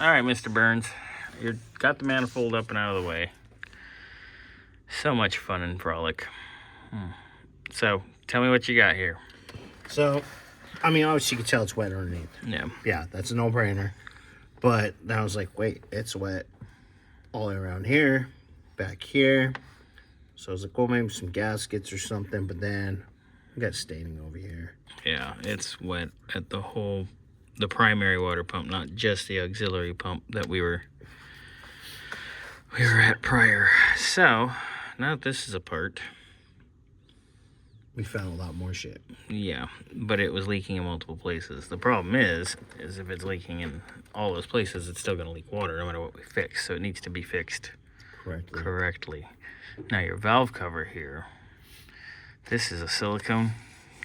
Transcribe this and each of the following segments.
All right, Mr. Burns, you got the manifold up and out of the way. So much fun and frolic. So, tell me what you got here. So, I mean, obviously you can tell it's wet underneath. Yeah. Yeah, that's a no-brainer. But then I was like, wait, it's wet all the way around here, back here. So I was like, well, maybe some gaskets or something. But then I got staining over here. Yeah, it's wet at the primary water pump, not just the auxiliary pump that we were at prior. So, now that this is apart, We found a lot more shit. yeah, but it was leaking in multiple places. The problem is if it's leaking in all those places, it's still going to leak water no matter what we fix. So it needs to be fixed correctly. Now your valve cover here, this is a silicone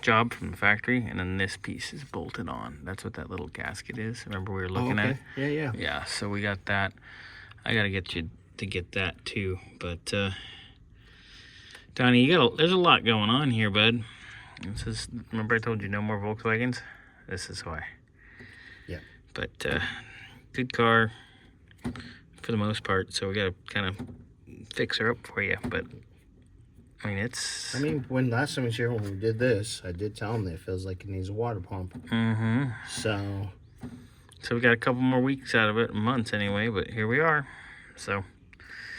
job from the factory, and then this piece is bolted on. That's what that little gasket is. Remember we were looking at it? Yeah. So we got that. I gotta get you to get that too. But Donnie, there's a lot going on here, bud. This is, remember I told you no more Volkswagens? This is why. Yeah. But good car for the most part, so we gotta kind of fix her up for you. But I mean, when last time I was here when we did this, I did tell him that it feels like it needs a water pump. So we got a couple more weeks out of it, months anyway, but here we are. So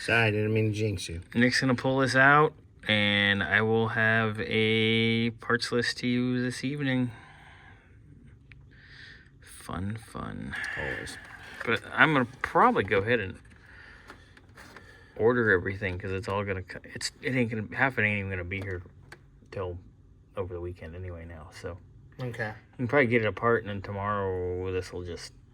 sorry, I didn't mean to jinx you. Nick's gonna pull this out, and I will have a parts list to you this evening. Fun. Always. But I'm gonna probably go ahead and order everything because it's all gonna. Half it ain't even gonna be here till over the weekend anyway now. So Okay. you can probably get it apart, and then tomorrow this will just